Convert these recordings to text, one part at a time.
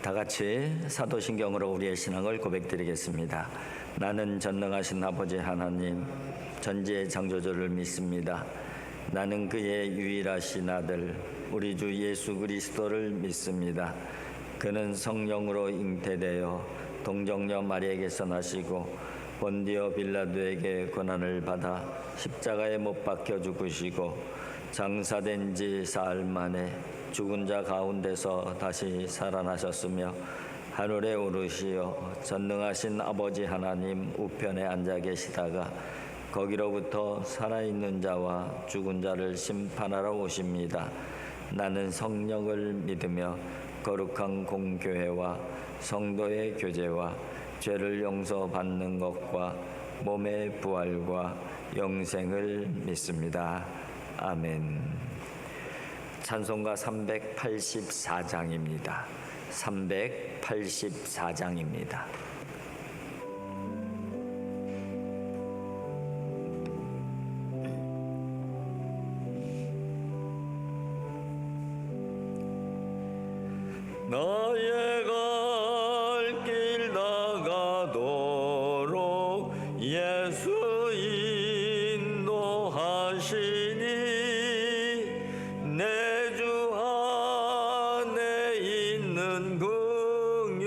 다 같이 사도신경으로 우리의 신앙을 고백드리겠습니다. 나는 전능하신 아버지 하나님, 전지의 창조주를 믿습니다. 나는 그의 유일하신 아들, 우리 주 예수 그리스도를 믿습니다. 그는 성령으로 잉태되어 동정녀 마리에게서 나시고 본디오 빌라도에게 고난을 받아 십자가에 못 박혀 죽으시고 장사된 지 사흘 만에 죽은 자 가운데서 다시 살아나셨으며 하늘에 오르시어 전능하신 아버지 하나님 우편에 앉아 계시다가 거기로부터 살아있는 자와 죽은 자를 심판하러 오십니다. 나는 성령을 믿으며 거룩한 공교회와 성도의 교제와 죄를 용서받는 것과 몸의 부활과 영생을 믿습니다. 아멘. 찬송가 384장입니다. 384장입니다. 나의 갈 길 나가도록 예수 인도하시니 내 주 안에 있는 긍휼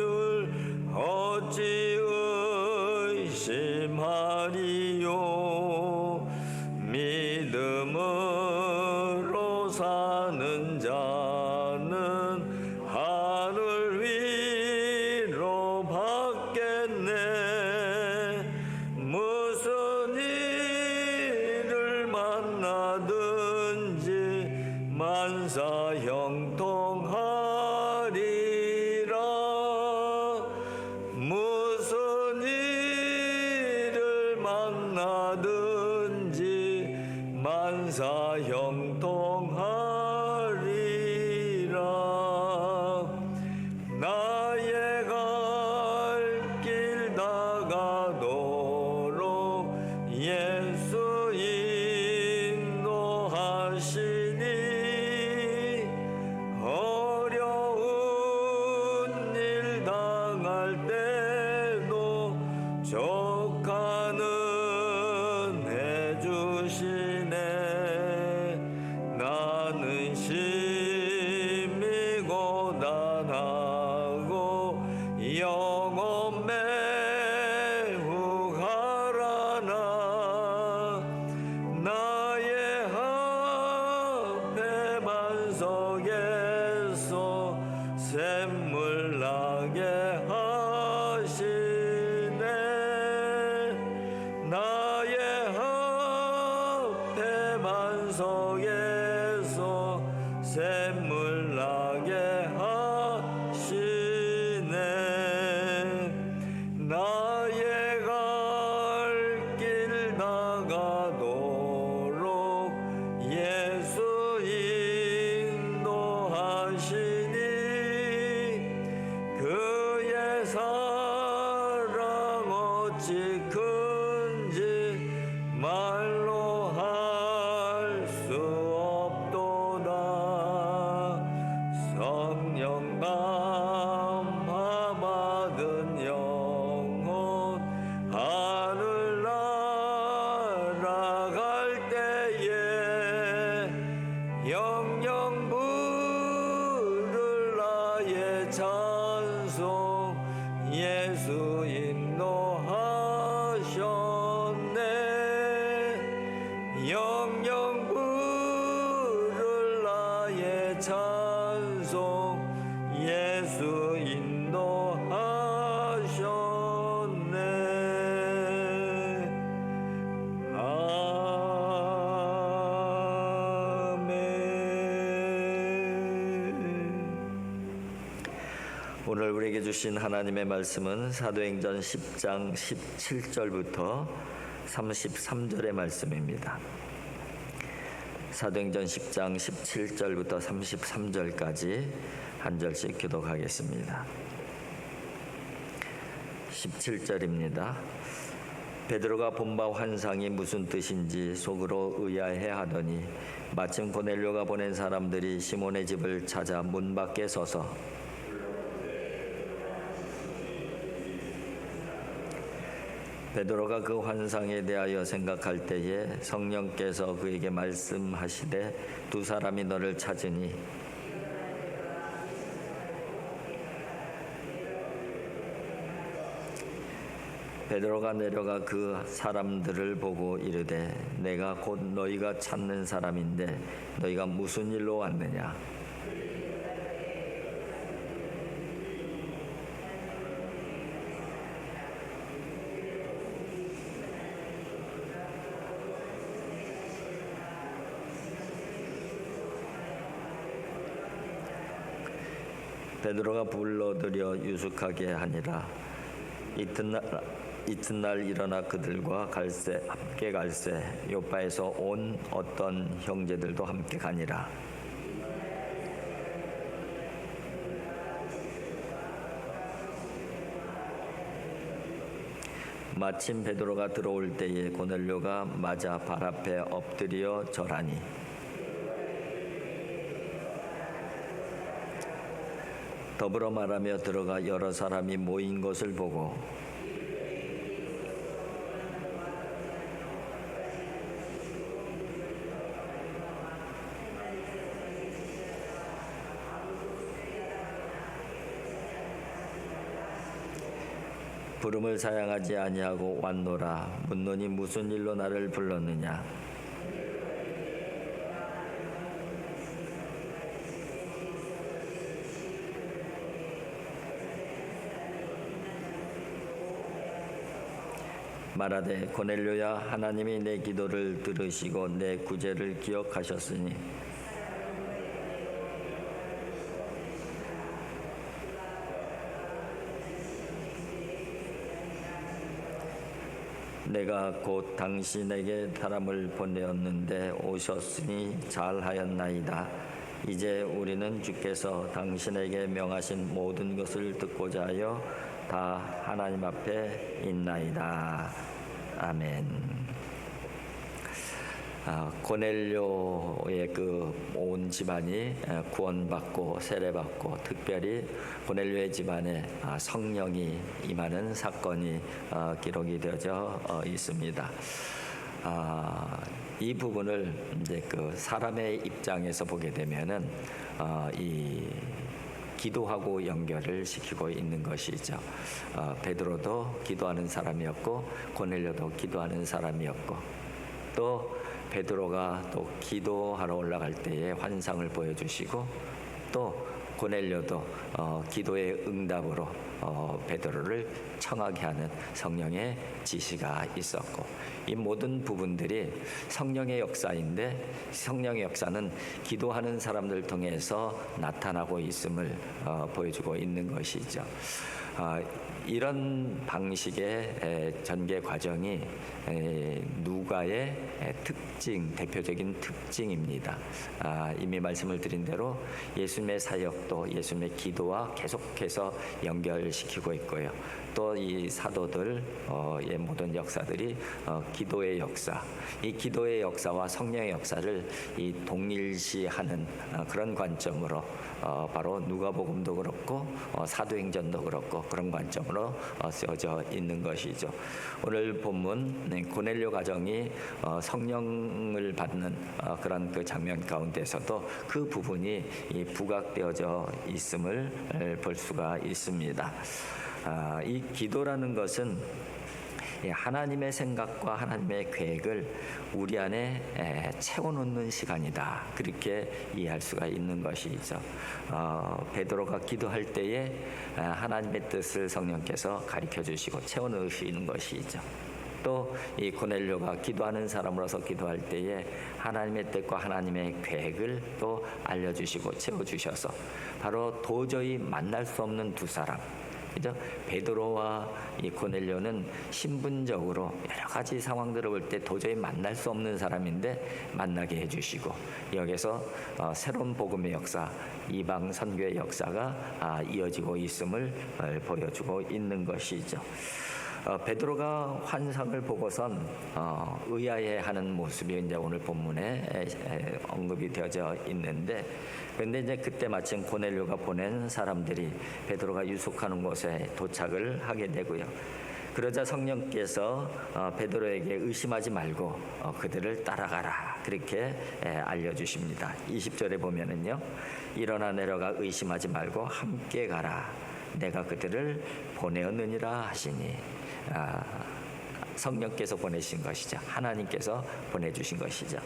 어찌 의심하리요. 믿음으로 사는 자는 하늘 위로 받겠네. 무슨 일을 만나든지 만사 형통하리라. 무슨 일을 만나든지 만사 형통하리라. 나의 갈 길 나가도록 예수 인도하시니 어려운 일 당할 때도 족하는 해주시네. 나는 심히 고단하고 영혼 매우 가라나. 나의 앞에 반석에서 샘물 나게 하시네. 나의 앞에 반석에서 샘물 나게 하시네. 나의 갈 길 나가도록 예수 인도하시니 그의 사랑 어찌 큰지 말로 할 수 없도다. 성령 감화 받은 영혼 하늘 날아갈 때에 영영 부를 나의 찬송 예수 인도하셨네. 영영 부를 나의 찬송 예수 인도하셨네. 오늘 우리에게 주신 하나님의 말씀은 사도행전 10장 17절부터 33절의 말씀입니다. 사도행전 10장 17절부터 33절까지 한 절씩 교독하겠습니다. 17절입니다. 베드로가 본 바 환상이 무슨 뜻인지 속으로 의아해 하더니 마침 고넬료가 보낸 사람들이 시몬의 집을 찾아 문 밖에 서서 베드로가 그 환상에 대하여 생각할 때에 성령께서 그에게 말씀하시되 두 사람이 너를 찾으니 베드로가 내려가 그 사람들을 보고 이르되 내가 곧 너희가 찾는 사람인데 너희가 무슨 일로 왔느냐. 베드로가 불러들여 유숙하게 하니라. 이튿날 일어나 그들과 함께 갈새 요파에서 온 어떤 형제들도 함께 가니라. 마침 베드로가 들어올 때에 고넬료가 맞아 발 앞에 엎드려 절하니 더불어 말하며 들어가 여러 사람이 모인 것을 보고 부름을 사양하지 아니하고 왔노라. 묻노니 무슨 일로 나를 불렀느냐. 말하되 고넬료야, 하나님이 내 기도를 들으시고 내 구제를 기억하셨으니 내가 곧 당신에게 사람을 보내었는데 오셨으니 잘하였나이다. 이제 우리는 주께서 당신에게 명하신 모든 것을 듣고자 하여 다 하나님 앞에 있나이다. 아멘. 고넬료의 그 온 집안이 구원받고 세례받고 특별히 고넬료의 집안에 성령이 임하는 사건이 기록이 되어져 있습니다. 이 부분을 이제 그 사람의 입장에서 보게 되면은 이 기도하고 연결을 시키고 있는 것이죠. 베드로도 기도하는 사람이었고 고넬료도 기도하는 사람이었고 또 베드로가 또 기도하러 올라갈 때에 환상을 보여주시고 또 고넬료도 기도의 응답으로 베드로를 청하게 하는 성령의 지시가 있었고 이 모든 부분들이 성령의 역사인데 성령의 역사는 기도하는 사람들 통해서 나타나고 있음을 보여주고 있는 것이죠. 이런 방식의 전개 과정이 누가의 대표적인 특징입니다. 이미 말씀을 드린 대로 예수님의 사역도 예수님의 기도와 계속해서 연결시키고 있고요. 또 이 사도들의 모든 역사들이 기도의 역사, 이 기도의 역사와 성령의 역사를 이 동일시하는 그런 관점으로 바로 누가복음도 그렇고 사도행전도 그렇고 그런 관점으로 쓰여져 있는 것이죠. 오늘 본문 고넬료 가정이 성령을 받는 그런 그 장면 가운데서도 그 부분이 부각되어져 있음을 볼 수가 있습니다. 이 기도라는 것은 하나님의 생각과 하나님의 계획을 우리 안에 채워놓는 시간이다. 그렇게 이해할 수가 있는 것이죠. 베드로가 기도할 때에 하나님의 뜻을 성령께서 가르쳐 주시고 채워넣으시는 것이죠. 또 이 고넬료가 기도하는 사람으로서 기도할 때에 하나님의 뜻과 하나님의 계획을 또 알려주시고 채워주셔서 바로 도저히 만날 수 없는 두 사람, 그죠? 베드로와 이 고넬료는 신분적으로 여러 가지 상황들을 볼 때 도저히 만날 수 없는 사람인데 만나게 해주시고 여기서 새로운 복음의 역사, 이방 선교의 역사가 이어지고 있음을 보여주고 있는 것이죠. 베드로가 환상을 보고선 의아해하는 모습이 이제 오늘 본문에 언급이 되어져 있는데, 그런데 이제 그때 마침 고넬료가 보낸 사람들이 베드로가 유숙하는 곳에 도착을 하게 되고요. 그러자 성령께서 베드로에게 의심하지 말고 그들을 따라가라 그렇게 알려주십니다. 20절에 보면은요, 일어나 내려가 의심하지 말고 함께 가라. 내가 그들을 보내었느니라 하시니. 성령께서 보내신 것이죠. 하나님께서 보내주신 것이죠.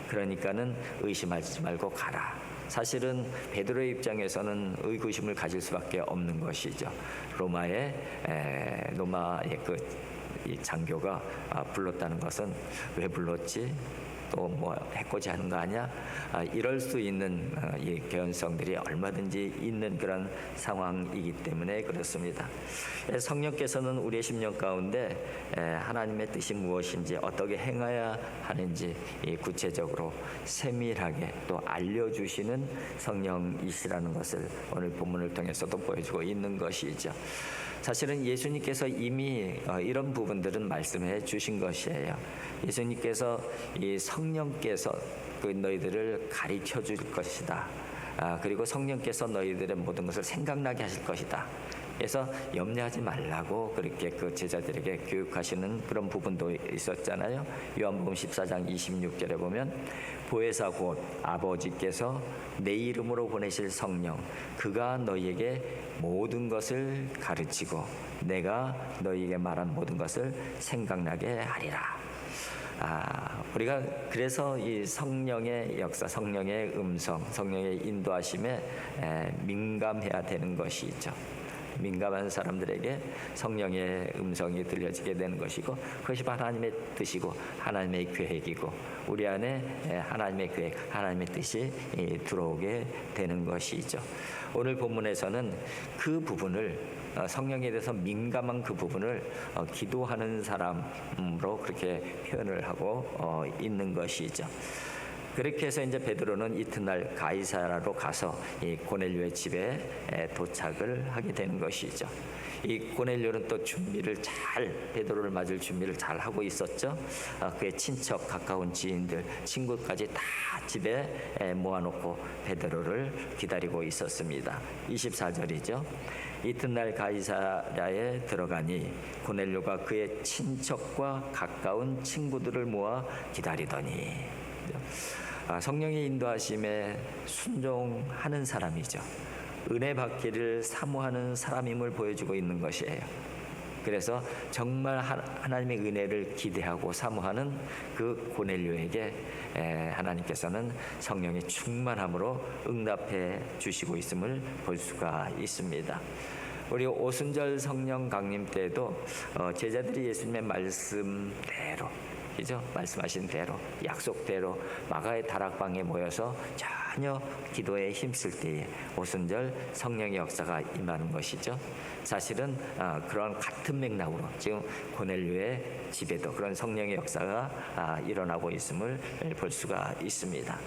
그러니까는 의심하지 말고 가라. 사실은 베드로의 입장에서는 의구심을 가질 수밖에 없는 것이죠. 로마의 이 장교가 불렀다는 것은 왜 불렀지? 또 뭐 해코지 하는 거 아니야? 이럴 수 있는 이 개연성들이 얼마든지 있는 그런 상황이기 때문에 그렇습니다. 성령께서는 우리의 심령 가운데 하나님의 뜻이 무엇인지 어떻게 행해야 하는지 구체적으로 세밀하게 또 알려주시는 성령이시라는 것을 오늘 본문을 통해서도 보여주고 있는 것이죠. 사실은 예수님께서 이미 이런 부분들은 말씀해 주신 것이에요. 예수님께서 이 성령께서 그 너희들을 가르쳐 줄 것이다. 그리고 성령께서 너희들의 모든 것을 생각나게 하실 것이다. 그래서 염려하지 말라고 그렇게 그 제자들에게 교육하시는 그런 부분도 있었잖아요. 요한복음 14장 26절에 보면 보혜사 곧 아버지께서 내 이름으로 보내실 성령 그가 너희에게 모든 것을 가르치고 내가 너희에게 말한 모든 것을 생각나게 하리라. 우리가 그래서 이 성령의 역사, 성령의 음성, 성령의 인도하심에 민감해야 되는 것이죠. 민감한 사람들에게 성령의 음성이 들려지게 되는 것이고 그것이 하나님의 뜻이고 하나님의 계획이고 우리 안에 하나님의 계획, 하나님의 뜻이 들어오게 되는 것이죠. 오늘 본문에서는 그 부분을 성령에 대해서 민감한 그 부분을 기도하는 사람으로 그렇게 표현을 하고 있는 것이죠. 그렇게 해서 이제 베드로는 이튿날 가이사라로 가서 이 고넬료의 집에 도착을 하게 되는 것이죠. 이 고넬료는 또 준비를 베드로를 맞을 준비를 잘 하고 있었죠. 그의 친척, 가까운 지인들, 친구까지 다 집에 모아놓고 베드로를 기다리고 있었습니다. 24절이죠. 이튿날 가이사랴에 들어가니 고넬료가 그의 친척과 가까운 친구들을 모아 기다리더니 성령의 인도하심에 순종하는 사람이죠. 은혜 받기를 사모하는 사람임을 보여주고 있는 것이에요. 그래서 정말 하나님의 은혜를 기대하고 사모하는 그 고넬료에게 하나님께서는 성령의 충만함으로 응답해 주시고 있음을 볼 수가 있습니다. 우리 오순절 성령 강림 때도 제자들이 예수님의 말씀대로 그죠? 말씀하신 대로 약속대로 마가의 다락방에 모여서 전혀 기도에 힘쓸 때에 오순절 성령의 역사가 임하는 것이죠. 사실은 그런 같은 맥락으로 지금 고넬료의 집에도 그런 성령의 역사가 일어나고 있음을 볼 수가 있습니다.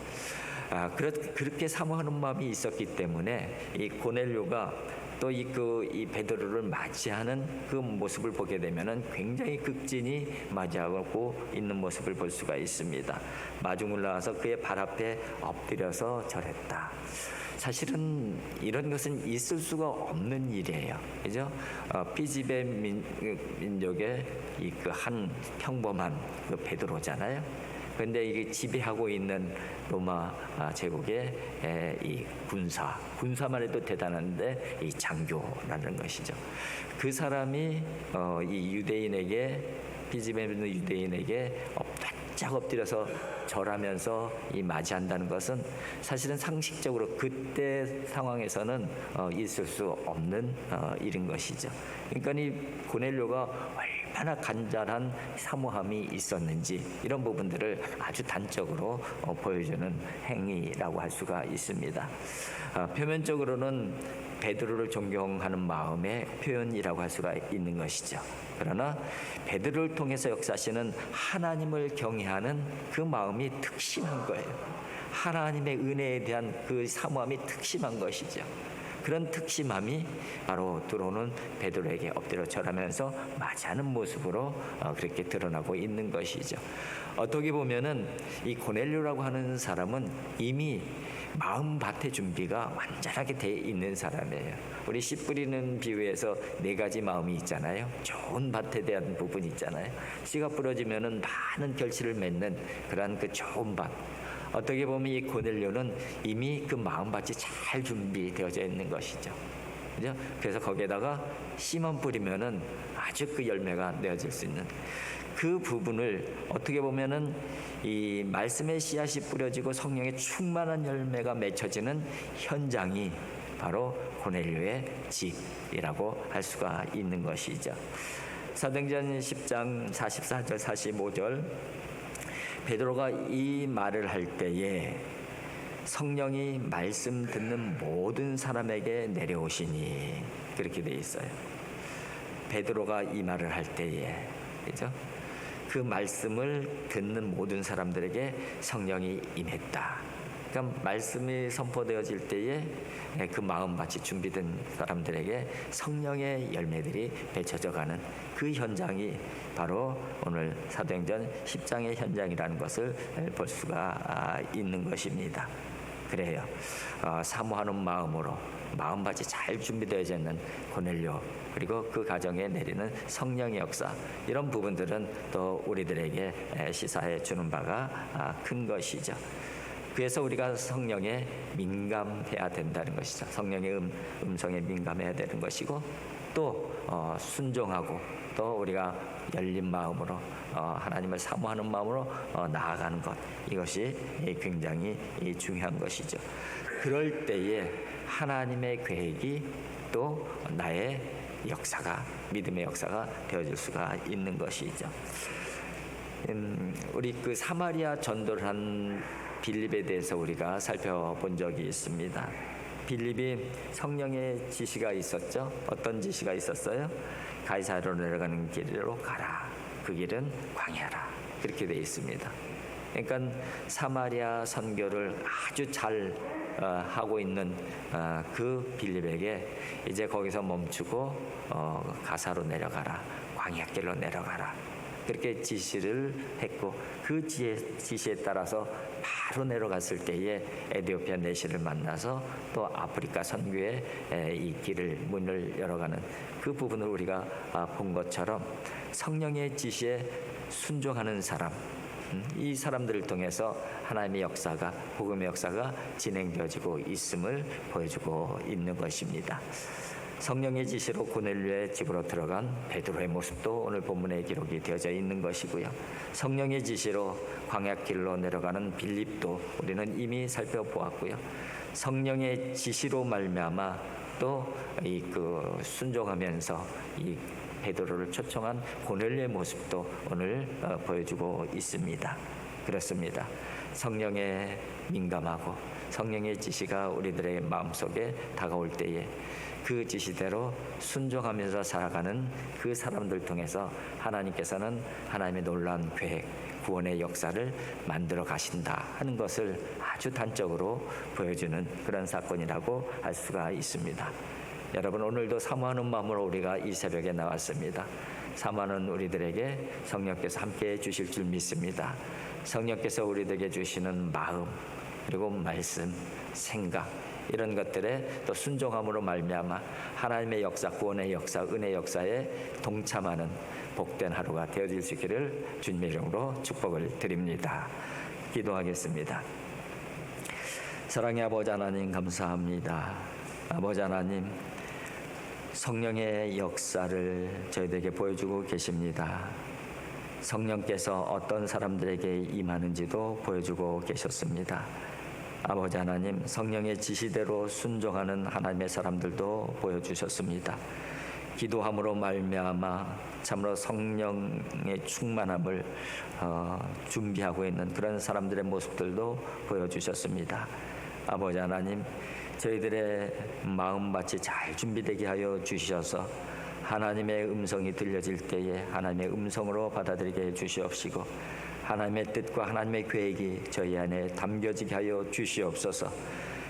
그렇게 사모하는 마음이 있었기 때문에 이 고넬료가 또 이 베드로를 맞이하는 그 모습을 보게 되면은 굉장히 극진히 맞이하고 있는 모습을 볼 수가 있습니다. 마중을 나와서 그의 발 앞에 엎드려서 절했다. 사실은 이런 것은 있을 수가 없는 일이에요. 그죠? 피지배 민족의 그 한 평범한 그 베드로잖아요. 그런데 이게 지배하고 있는 로마 제국의 이 군사만 해도 대단한데 이 장교라는 것이죠. 그 사람이 이 유대인에게 피지배 있는 유대인에게 바짝 엎드려서 절하면서 이 맞이한다는 것은 사실은 상식적으로 그때 상황에서는 있을 수 없는 일인 것이죠. 그러니까 이 고넬료가 얼마나 간절한 사모함이 있었는지 이런 부분들을 아주 단적으로 보여주는 행위라고 할 수가 있습니다. 표면적으로는 베드로를 존경하는 마음의 표현이라고 할 수가 있는 것이죠. 그러나 베드로를 통해서 역사하시는 하나님을 경외하는 그 마음이 특심한 거예요. 하나님의 은혜에 대한 그 사모함이 특심한 것이죠. 그런 특심함이 바로 들어오는 베드로에게 엎드려 절하면서 맞이하는 모습으로 그렇게 드러나고 있는 것이죠. 어떻게 보면은 이 고넬료라고 하는 사람은 이미 마음밭의 준비가 완전하게 돼 있는 사람이에요. 우리 씨 뿌리는 비유에서 4가지 마음이 있잖아요. 좋은 밭에 대한 부분이 있잖아요. 씨가 뿌려지면은 많은 결실을 맺는 그러한 그 좋은 밭. 어떻게 보면 이 고넬료는 이미 그 마음밭이 잘 준비되어져 있는 것이죠. 그죠? 그래서 거기에다가 씨만 뿌리면은 아주 그 열매가 내어질 수 있는 그 부분을 어떻게 보면은 이 말씀의 씨앗이 뿌려지고 성령의 충만한 열매가 맺혀지는 현장이 바로 고넬료의 집이라고 할 수가 있는 것이죠. 사도행전 10장 44절 45절 베드로가 이 말을 할 때에 성령이 말씀 듣는 모든 사람에게 내려오시니 그렇게 돼 있어요. 베드로가 이 말을 할 때에, 그죠? 그 말씀을 듣는 모든 사람들에게 성령이 임했다. 그러니까 말씀이 선포되어질 때에 그 마음밭이 준비된 사람들에게 성령의 열매들이 맺혀져가는 그 현장이 바로 오늘 사도행전 10장의 현장이라는 것을 볼 수가 있는 것입니다. 그래요. 사모하는 마음으로 마음밭이 잘 준비되어져 있는 고넬료, 그리고 그 가정에 내리는 성령의 역사, 이런 부분들은 또 우리들에게 시사해 주는 바가 큰 것이죠. 그래서 우리가 성령에 민감해야 된다는 것이죠. 성령의 음성에 민감해야 되는 것이고, 또 순종하고, 또 우리가 열린 마음으로 하나님을 사모하는 마음으로 나아가는 것, 이것이 굉장히 중요한 것이죠. 그럴 때에 하나님의 계획이 또 나의 역사가, 믿음의 역사가 되어질 수가 있는 것이죠. 우리 그 사마리아 전도를 한 빌립에 대해서 우리가 살펴본 적이 있습니다. 빌립이 성령의 지시가 있었죠. 어떤 지시가 있었어요? 가이사랴로 내려가는 길로 가라. 그 길은 광야라. 그렇게 되어 있습니다. 그러니까 사마리아 선교를 아주 잘 하고 있는 그 빌립에게 이제 거기서 멈추고 가사로 내려가라, 광야길로 내려가라, 그렇게 지시를 했고, 그 지시에 따라서 바로 내려갔을 때에 에티오피아 내시를 만나서 또 아프리카 선교의 이 길을 문을 열어가는 그 부분을 우리가 본 것처럼 성령의 지시에 순종하는 사람, 이 사람들을 통해서 하나님의 역사가, 복음의 역사가 진행되어지고 있음을 보여주고 있는 것입니다. 성령의 지시로 고넬료의 집으로 들어간 베드로의 모습도 오늘 본문에 기록이 되어져 있는 것이고요. 성령의 지시로 광야길로 내려가는 빌립도 우리는 이미 살펴보았고요. 성령의 지시로 말미암아 또 순종하면서 이 베드로를 초청한 고넬료의 모습도 오늘 보여주고 있습니다. 그렇습니다. 성령에 민감하고 성령의 지시가 우리들의 마음속에 다가올 때에 그 지시대로 순종하면서 살아가는 그 사람들 통해서 하나님께서는 하나님의 놀라운 계획, 구원의 역사를 만들어 가신다 하는 것을 아주 단적으로 보여주는 그런 사건이라고 할 수가 있습니다. 여러분, 오늘도 사모하는 마음으로 우리가 이 새벽에 나왔습니다. 사모하는 우리들에게 성령께서 함께해 주실 줄 믿습니다. 성령께서 우리들에게 주시는 마음, 그리고 말씀, 생각, 이런 것들에 또 순종함으로 말미암아 하나님의 역사, 구원의 역사, 은혜의 역사에 동참하는 복된 하루가 되어질 수 있기를 주님의 이름으로 축복을 드립니다. 기도하겠습니다. 사랑의 아버지 하나님, 감사합니다. 아버지 하나님, 성령의 역사를 저희들에게 보여주고 계십니다. 성령께서 어떤 사람들에게 임하는지도 보여주고 계셨습니다. 아버지 하나님, 성령의 지시대로 순종하는 하나님의 사람들도 보여주셨습니다. 기도함으로 말미암아 참으로 성령의 충만함을 준비하고 있는 그런 사람들의 모습들도 보여주셨습니다. 아버지 하나님, 저희들의 마음밭이 잘 준비되게 하여 주셔서 하나님의 음성이 들려질 때에 하나님의 음성으로 받아들이게 해 주시옵시고, 하나님의 뜻과 하나님의 계획이 저희 안에 담겨지게 하여 주시옵소서.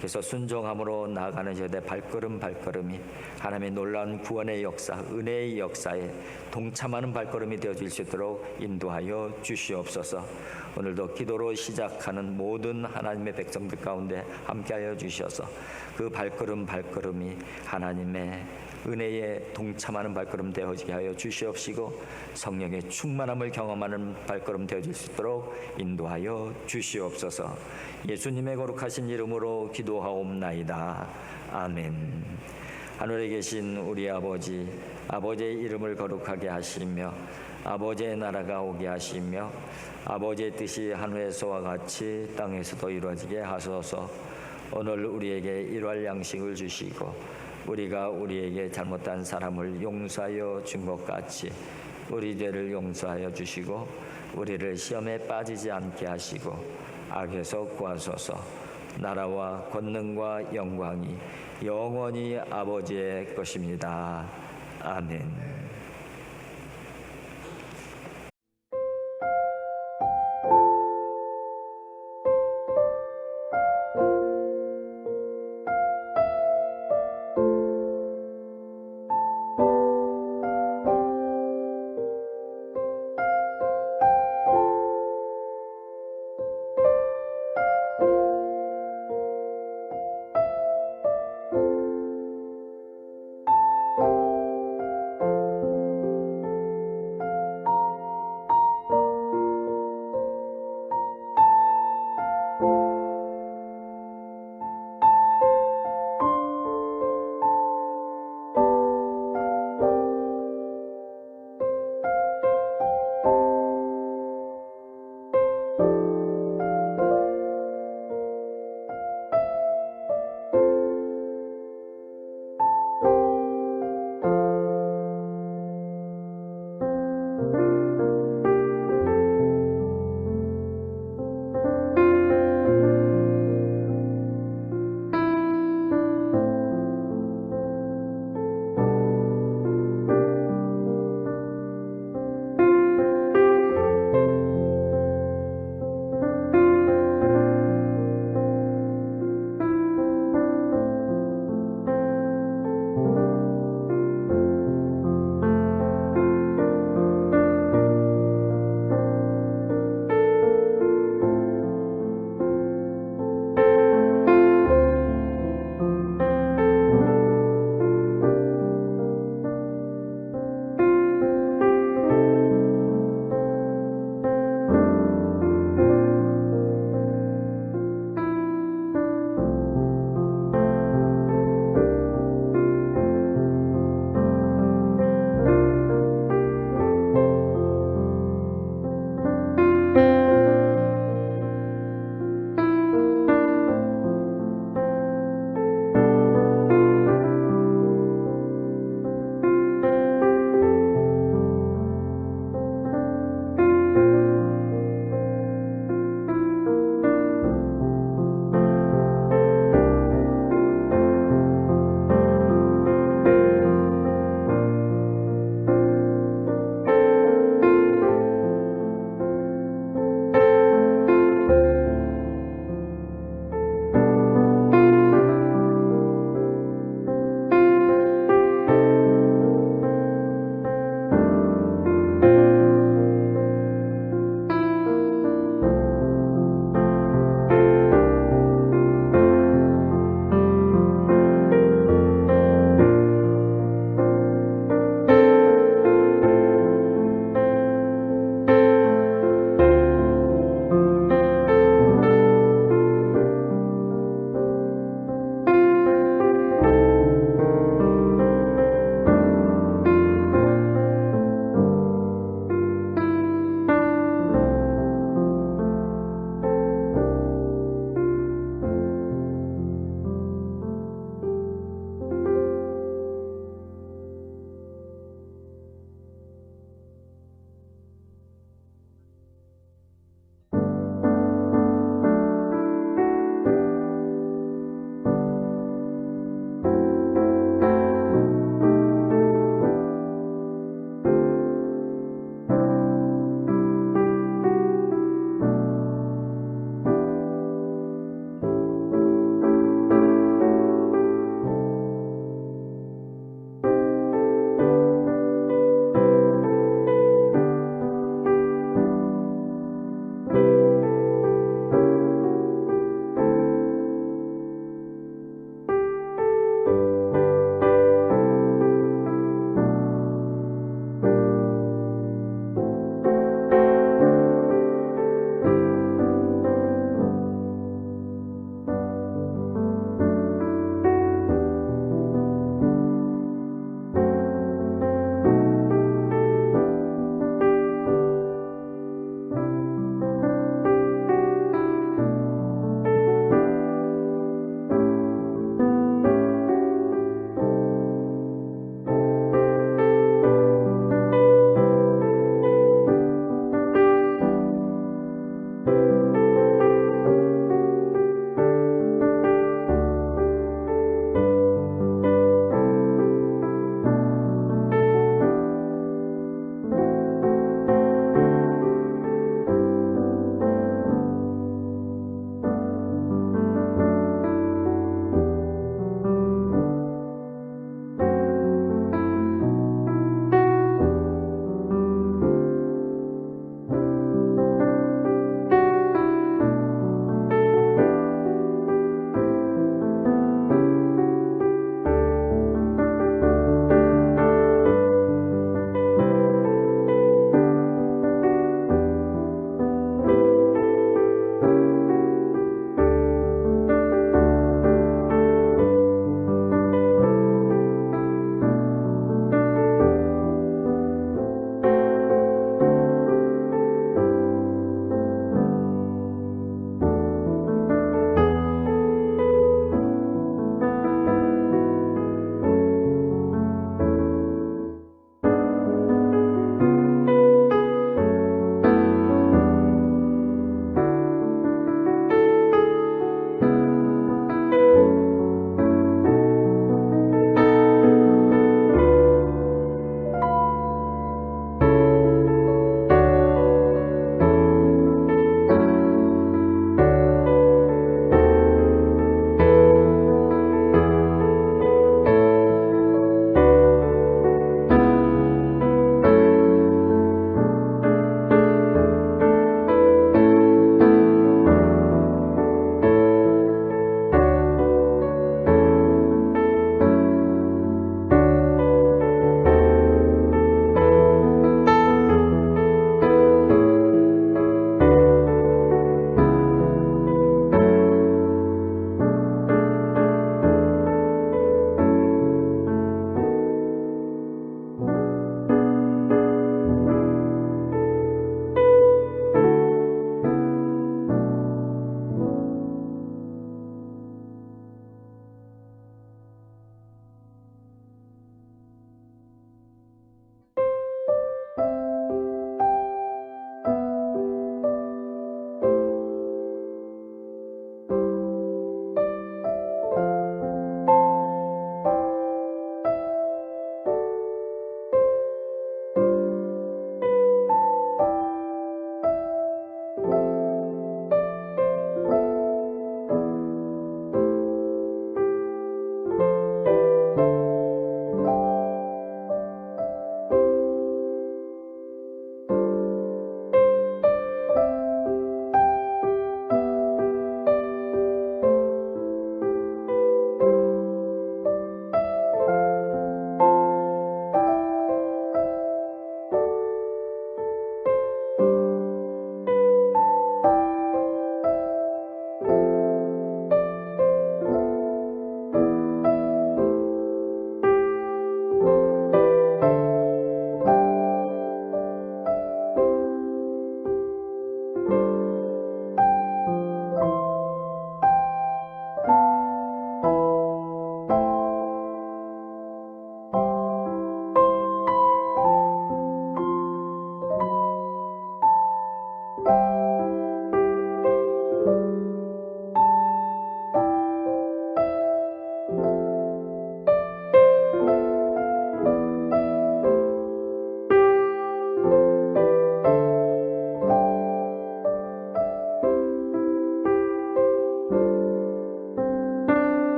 그래서 순종함으로 나아가는 저희들 발걸음이 하나님의 놀라운 구원의 역사, 은혜의 역사에 동참하는 발걸음이 되어질 수 있도록 인도하여 주시옵소서. 오늘도 기도로 시작하는 모든 하나님의 백성들 가운데 함께하여 주셔서 그 발걸음이 하나님의 은혜에 동참하는 발걸음 되어지게 하여 주시옵시고 성령의 충만함을 경험하는 발걸음 되어질 수 있도록 인도하여 주시옵소서. 예수님의 거룩하신 이름으로 기도하옵나이다. 아멘. 하늘에 계신 우리 아버지, 아버지의 이름을 거룩하게 하시며 아버지의 나라가 오게 하시며 아버지의 뜻이 하늘에서와 같이 땅에서도 이루어지게 하소서. 오늘 우리에게 일할 양식을 주시고 우리가 우리에게 잘못한 사람을 용서하여 준 것 같이 우리 죄를 용서하여 주시고 우리를 시험에 빠지지 않게 하시고 악에서 구하소서. 나라와 권능과 영광이 영원히 아버지의 것입니다. 아멘.